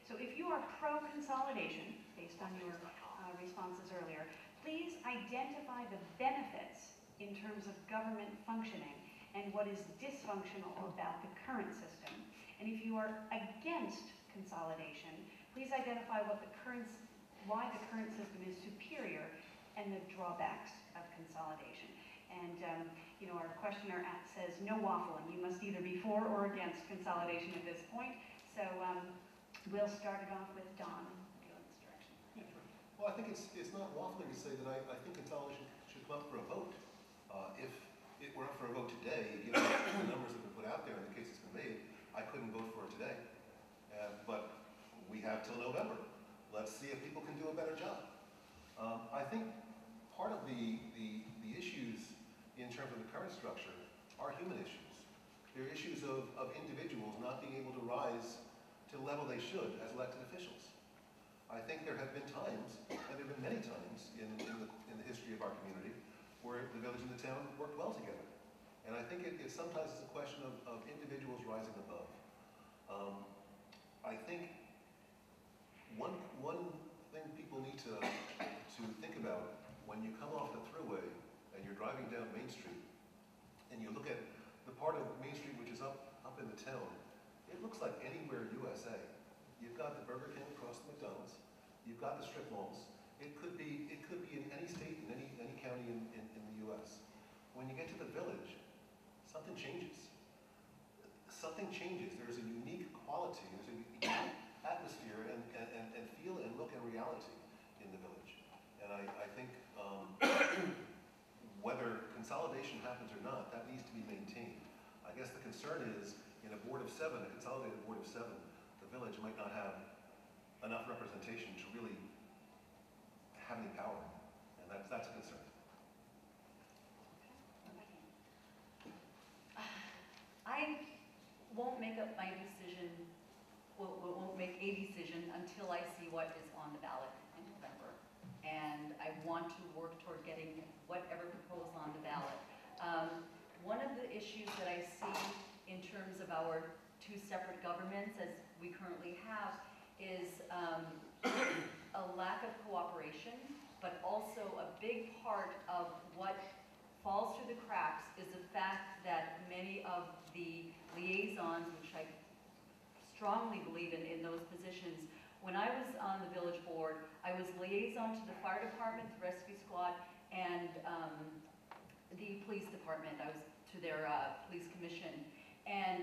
So if you are pro-consolidation, based on your responses earlier, please identify the benefits in terms of government functioning and what is dysfunctional about the current system. And if you are against consolidation, please identify why the current system is superior and the drawbacks of consolidation. And our questioner says no waffling. You must either be for or against consolidation at this point. So we'll start it off with Don and go in this direction. Well, I think it's not waffling to say that I think consolidation should come up for a vote. If it were up for a vote today, given the numbers that have been put out there and the case that's been made, I couldn't vote for it today. But we have till November. Let's see if people can do a better job. I think part of the issues in terms of the current structure are human issues. They're issues of individuals not being able to rise to the level they should as elected officials. I think there have been times, and there have been many times in the history of our community, where the village and the town worked well together. And I think it sometimes is a question of individuals rising above. I think one thing people need to think about when you come off the thruway and you're driving down Main Street, and you look at the part of Main Street which is up in the town, it looks like anywhere USA. You've got the Burger King across the McDonald's. You've got the strip malls. It could be in any state, in any county in the U.S. When you get to the village, something changes. Something changes. There's a unique quality. There's a unique atmosphere and feel and look and reality in the village. And I think whether consolidation happens or not, that needs to be maintained. I guess the concern is in a board of 7, a consolidated board of 7, the village might not have enough representation to really have any power, and that's a concern. I won't make up my decision, won't make a decision until I see what is on the ballot in November. And I want to work toward getting whatever proposed on the ballot. One of the issues that I see in terms of our 2 separate governments as we currently have is a lack of cooperation, but also a big part of what falls through the cracks is the fact that many of the liaisons, which I strongly believe in those positions, when I was on the village board, I was liaison to the fire department, the rescue squad, and the police department. I was to their police commission. And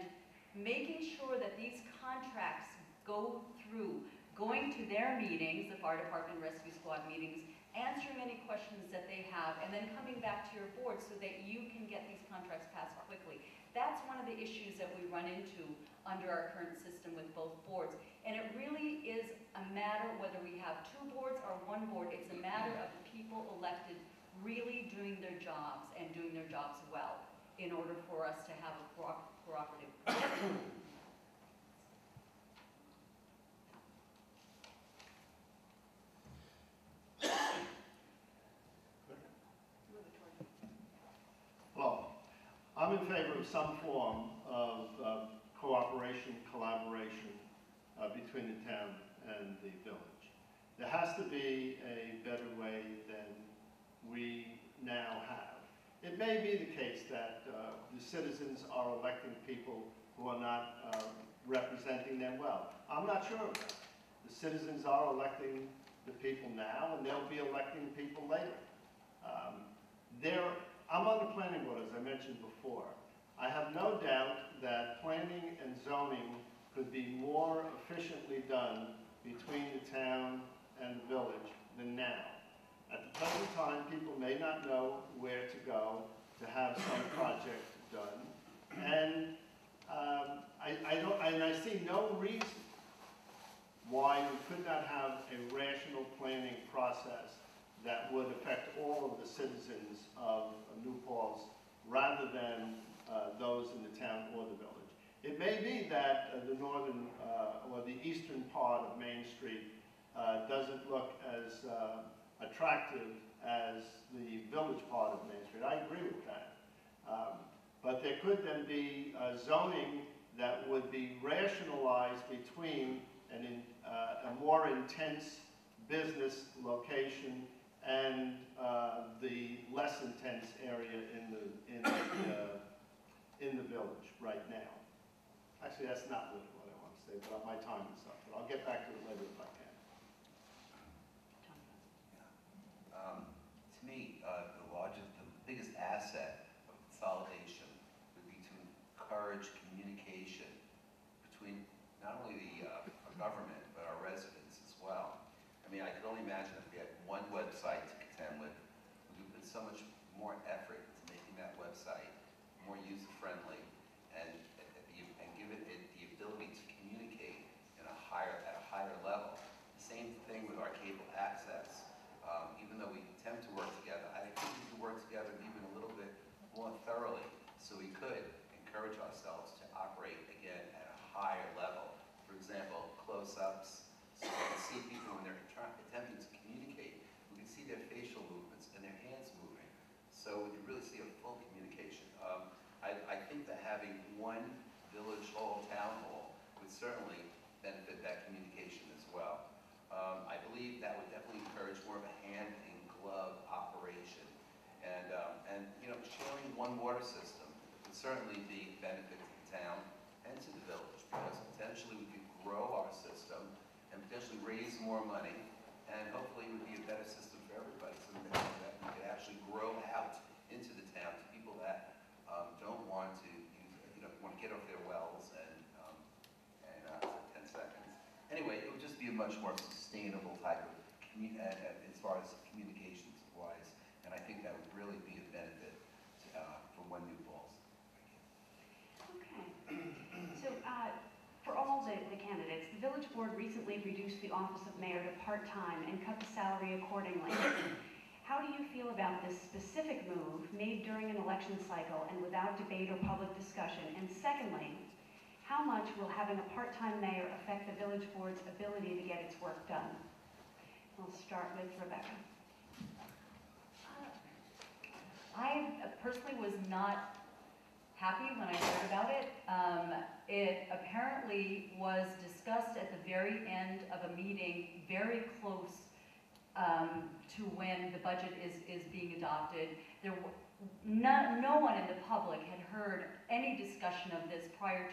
making sure that these contracts go through, going to their meetings, the fire department, rescue squad meetings, answering any questions that they have, and then coming back to your board so that you can get these contracts passed quickly. That's one of the issues that we run into under our current system with both boards. And it really is a matter whether we have 2 boards or 1 board. It's a matter of the people elected really doing their jobs and doing their jobs well in order for us to have a cooperative process. Well, I'm in favor of some form of cooperation, collaboration between the town and the village. There has to be a better way than we now have. It may be the case that the citizens are electing people who are not representing them well. I'm not sure of that. The citizens are electing the people now, and they'll be electing people later. I'm on the planning board, as I mentioned before. I have no doubt that planning and zoning could be more efficiently done between the town and the village than now. At the present time, people may not know where to go to have some project done, and I see no reason why we could not have a rational planning process that would affect all of the citizens of New Paltz rather than those in the town or the village. It may be that the northern or the eastern part of Main Street doesn't look as attractive as the village part of Main Street. I agree with that. But there could then be zoning that would be rationalized between a more intense business location and the less intense area in the village right now. Actually, that's not really what I want to say, but my time is up. But I'll get back to it later if I can. To me, the biggest asset of consolidation would be to encourage communication between not only our government, but our residents as well. I mean, I can only imagine if we had 1 website to contend with, we would put so much more effort into making that website more user-friendly and give it the ability to communicate at a higher level encourage ourselves to operate again at a higher level. For example, close-ups, so we can see people when they're attempting to communicate, we can see their facial movements and their hands moving. So we can really see a full communication. I think that having one village hall, town hall, would certainly benefit that communication as well. I believe that would definitely encourage more of a hand and glove operation. And you know, sharing one water system would certainly be a benefit to the town and to the village, because potentially we could grow our system and potentially raise more money, and hopefully it would be a better system for everybody, something that we could actually grow out into the town to people that don't want to use, you know, want to get off their wells and 10 seconds. Anyway, it would just be a much more sustainable type of as far as communications wise, and I think that would really be a benefit to, for One New Paltz. Okay. So, for all the candidates, the village board recently reduced the office of mayor to part-time and cut the salary accordingly. How do you feel about this specific move made during an election cycle and without debate or public discussion? And secondly, how much will having a part-time mayor affect the village board's ability to get its work done? We'll start with Rebecca. I personally was not happy when I heard about it. It apparently was discussed at the very end of a meeting, very close to when the budget is being adopted. No one in the public had heard any discussion of this prior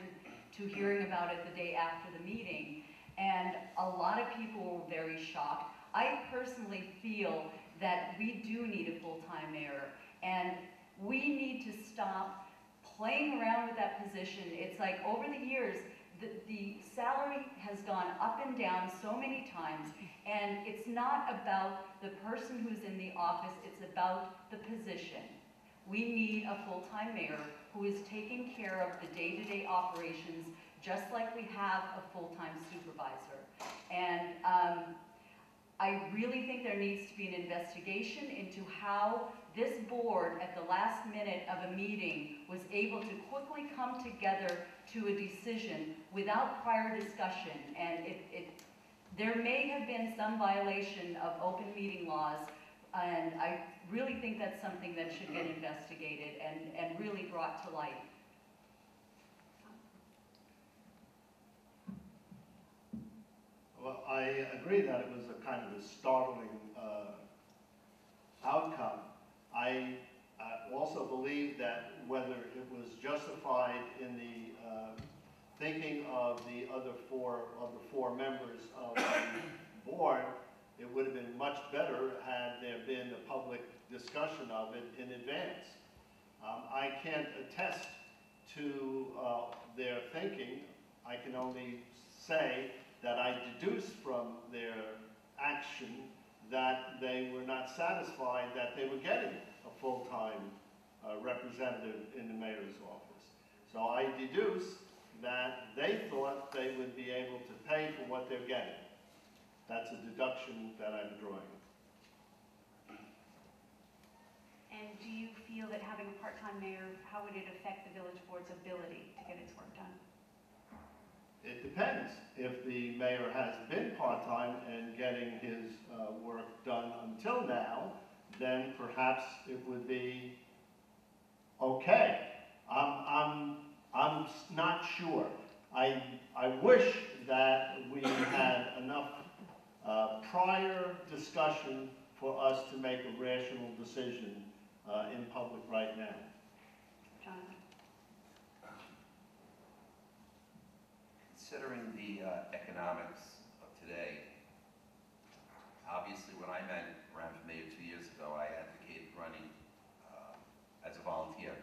to hearing about it the day after the meeting, and a lot of people were very shocked. I personally feel that we do need a full-time mayor, and we need to stop playing around with that position. It's like over the years, the salary has gone up and down so many times, and it's not about the person who's in the office, it's about the position. We need a full-time mayor who is taking care of the day-to-day operations, just like we have a full-time supervisor. And I really think there needs to be an investigation into how this board, at the last minute of a meeting, was able to quickly come together to a decision without prior discussion. And there may have been some violation of open meeting laws, and I really think that's something that should get investigated and really brought to light. Well, I agree that it was a kind of a startling outcome. I also believe that whether it was justified in the thinking of the other four members of the board, it would have been much better had there been a public discussion of it in advance. I can't attest to their thinking. I can only say that I deduced from their action that they were not satisfied that they were getting a full-time representative in the mayor's office. So I deduce that they thought they would be able to pay for what they're getting. That's a deduction that I'm drawing. And do you feel that having a part-time mayor, how would it affect the village board's ability to get its work done? It depends. If the mayor has been part-time and getting his work done until now, then perhaps it would be okay. I'm not sure. I wish that we had enough prior discussion for us to make a rational decision in public right now. Jonathan? Considering the economics of today, obviously when I ran for mayor 2 years ago, I advocated running as a volunteer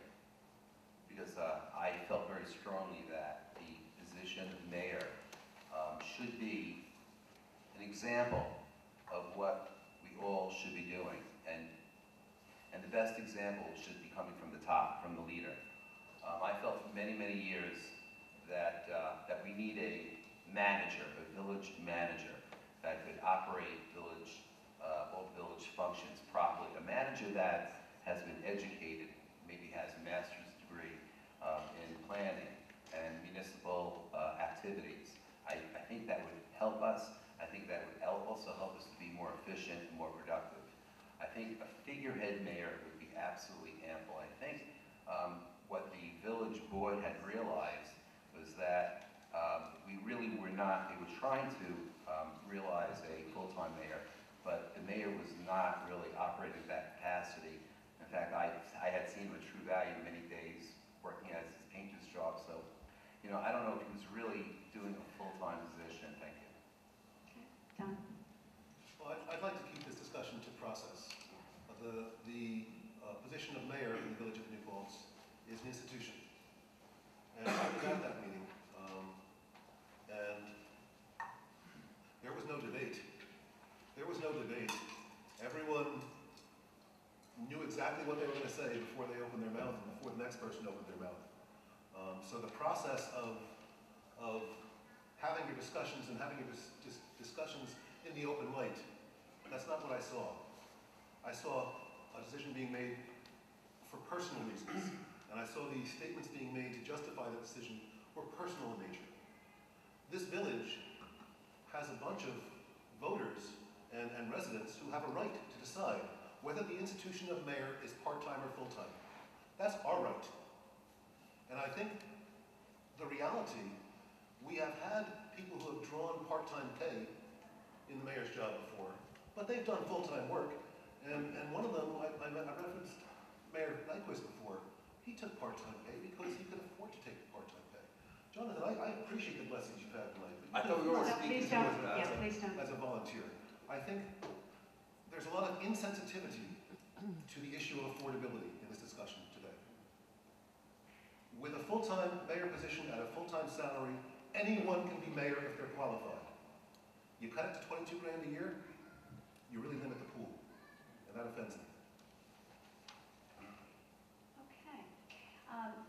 because I felt very strongly that the position of mayor should be an example of what we all should be doing, and the best example should be coming from the top, from the leader. I felt for many, many years that we need a manager, a village manager, that could operate all village functions properly. A manager that has been educated, maybe has a master's degree in planning and municipal activities. I think that would help us. I think that would also help us to be more efficient and more productive. I think a figurehead mayor would be absolutely ample. I think what the village board had realized was that we really were not, they were trying to realize a full-time mayor, but the mayor was not really operating at that capacity. In fact, I had seen him at True Value many days working as his painter's job, so, you know, I don't know if he was really doing a full-time position. Thank you. John? Well, I'd like to keep this discussion to process. The position of mayor in the village of New Paltz is an institution. And I was at that meeting, and there was no debate. There was no debate. Everyone knew exactly what they were going to say before they opened their mouth and before the next person opened their mouth. So the process of having your discussions and having your discussions in the open light, that's not what I saw. I saw a decision being made for personal reasons, and I saw the statements being made to justify that decision were personal in nature. This village has a bunch of voters and residents who have a right to decide whether the institution of mayor is part-time or full-time. That's our right. And I think the reality, we have had people who have drawn part-time pay in the mayor's job before, but they've done full-time work. And one of them, I referenced Mayor Nyquist before. He took part-time pay because he could afford to take the part-time pay. Jonathan, I appreciate the blessings you've had tonight. I thought we were speaking Please don't. as Yeah, please don't. as a volunteer. I think there's a lot of insensitivity to the issue of affordability in this discussion today. With a full-time mayor position at a full-time salary, anyone can be mayor if they're qualified. You cut it to 22 grand a year, you really limit the pool, and that offends me. Okay.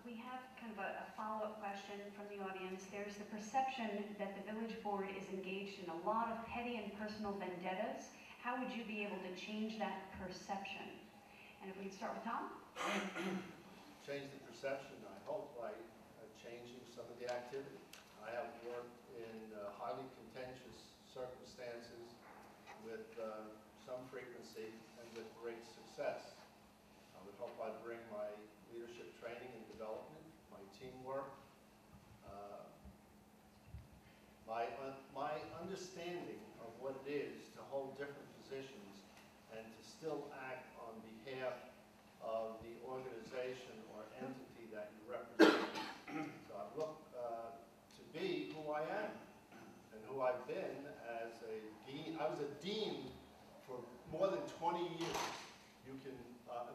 We have kind of a follow-up question from the audience. There's the perception that the village board is engaged in a lot of petty and personal vendettas. How would you be able to change that perception? And if we could start with Tom? Change the perception, I hope, by changing some of the activity. I have worked in highly contentious circumstances with some frequency and with great success. I would hope I bring my leadership training and development, my teamwork, my understanding of what it is to hold different positions and to still act on behalf of the organization or entity that you represent. So I look to be who I am and who I've been as a dean. I was a dean for more than 20 years. You can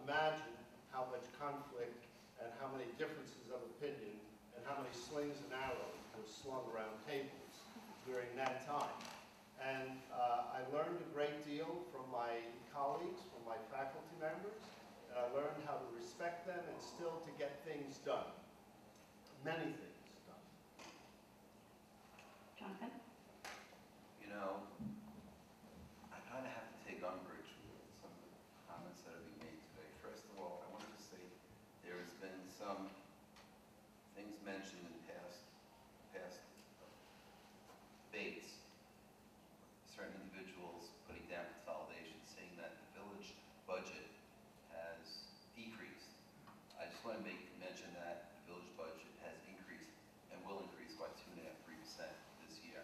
imagine how much conflict and how many differences of opinion and how many slings and arrows were slung around tables during that time. And I learned a great deal from my colleagues, from my faculty members, and I learned how to respect them and still to get things done. Many things done. Jonathan? You know, I kind of have to take umbrage with some of the comments that are being made today. First of all, I wanted to say there has been some things mentioned in past debates, certain individuals putting down consolidation, saying that the village budget has decreased. I just want to mention that the village budget has increased and will increase by 2.5–3% this year.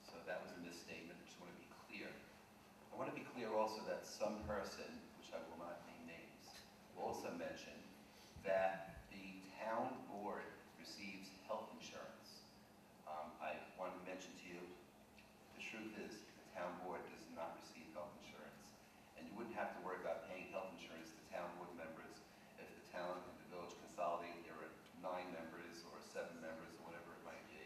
So that was a misstatement. I just want to be clear. I want to be clear also that some person, which I will not name names, will also mention that the town board receives health insurance. I want to mention to you, the truth is the town board does not receive health insurance. And you wouldn't have to worry about paying health insurance to town board members if the town and the village consolidate. There are 9 members or 7 members or whatever it might be.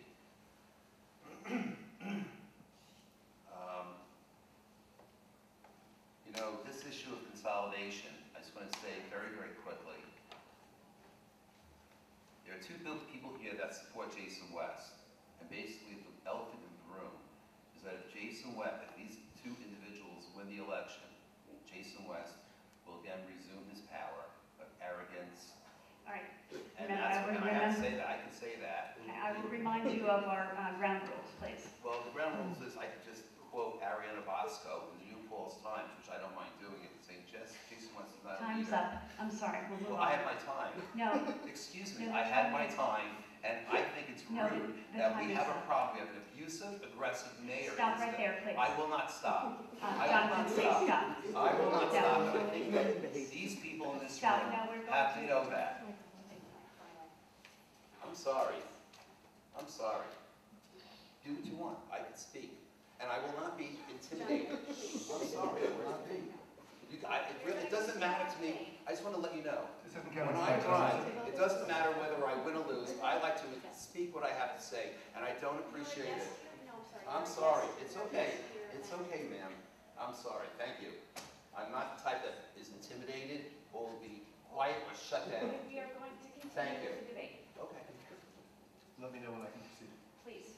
You know, this issue of consolidation, I just want to say very, very quickly, there are 2 people here that support Jason West. And basically the elephant in the room is that if Jason West, if these 2 individuals win the election, Jason West will again resume his power of arrogance. All right. And that's what, and I have to say that, I can I will remind you of our ground rules, please. Well, the ground rules is, I could just quote Ariana Bosco in the New Paltz Times, which I don't mind doing it, saying, Jason wants to know. Time's up. I'm sorry, we'll move Well, I on. had my time. No, Excuse me, No, I had my time, and I think it's No, rude the that time we is have a up. problem. We have an abusive, aggressive mayor. Stop in right this there, please. I will not stop. I will Jonathan, not please stop. I will not No. stop, and I think that these people in this Stop. room No, we're going have to to- know that. I'm sorry. I'm sorry. Do what you want. I can speak. And I will not be intimidated. I'm sorry, I will not be. It doesn't matter to me. I just want to let you know. When I run, it doesn't matter whether I win or lose. I like to speak what I have to say, and I don't appreciate it. I'm sorry. It's okay. It's okay, ma'am. I'm sorry. Thank you. I'm not the type that is intimidated or will be quiet or shut down. We are going to Thank continue you. the debate. Okay. Let me know when I can proceed. Please.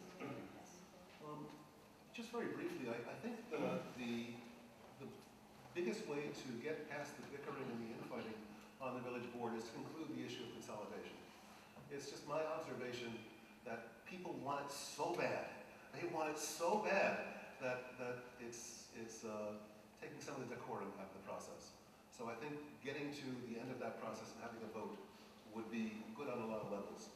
Just very briefly, I think the biggest way to get past the bickering and the infighting on the village board is to conclude the issue of consolidation. It's just my observation that people want it so bad. They want it so bad that it's taking some of the decorum out of the process. So I think getting to the end of that process and having a vote would be good on a lot of levels.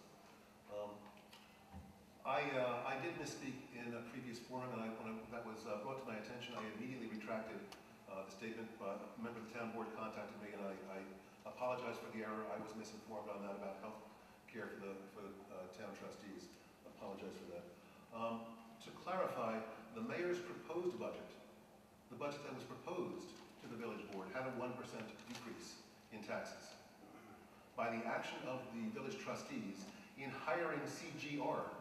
I did misspeak in a previous forum, and when that was brought to my attention, I immediately retracted the statement. A member of the town board contacted me, and I apologize for the error. I was misinformed on that about health care for the town trustees. Apologize for that. To clarify, the mayor's proposed budget, the budget that was proposed to the village board, had a 1% decrease in taxes. By the action of the village trustees in hiring CGR,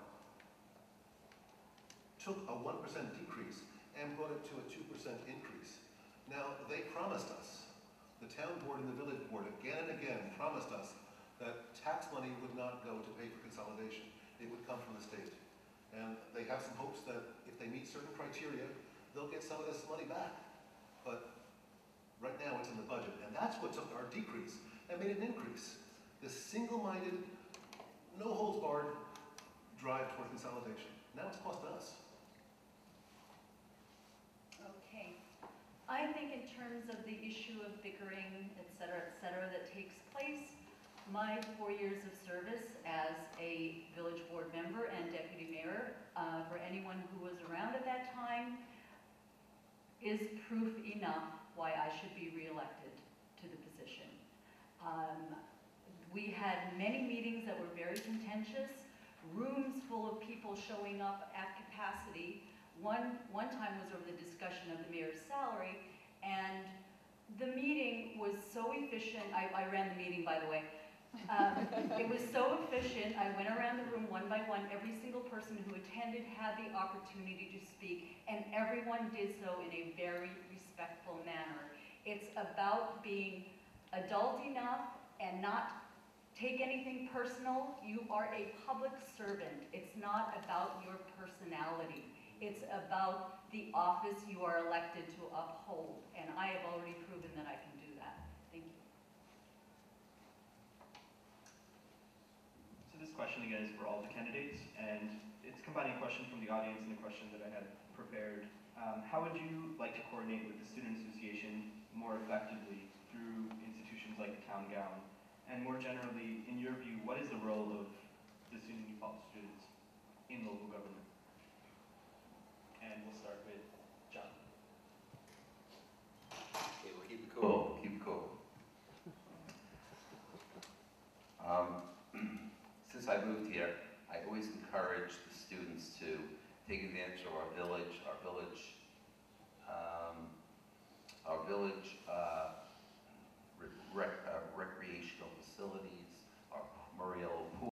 took a 1% decrease and brought it to a 2% increase. Now, they promised us, the town board and the village board again and again promised us that tax money would not go to pay for consolidation. It would come from the state. And they have some hopes that if they meet certain criteria, they'll get some of this money back. But right now it's in the budget, and that's what took our decrease and made it an increase. This single-minded, no-holds-barred drive toward consolidation. Now it's cost us. Okay. I think in terms of the issue of bickering, et cetera, that takes place, my 4 years of service as a village board member and deputy mayor, for anyone who was around at that time, is proof enough why I should be reelected to the position. We had many meetings that were very contentious, rooms full of people showing up at capacity. One time was over the discussion of the mayor's salary, and the meeting was so efficient. I ran the meeting, by the way. It was so efficient. I went around the room one by one. Every single person who attended had the opportunity to speak, and everyone did so in a very respectful manner. It's about being adult enough and not take anything personal. You are a public servant. It's not about your personality. It's about the office you are elected to uphold, and I have already proven that I can do that. Thank you. So this question again is for all the candidates, and it's combining a question from the audience and a question that I had prepared. How would you like to coordinate with the Student Association more effectively through institutions like the Town Gown? And more generally, in your view, what is the role of the SUNY New Paltz students in local government? And we'll start with John. Okay, we'll keep it cool. Keep it cool. Since I moved here, I always encourage the students to take advantage of our village recreational facilities.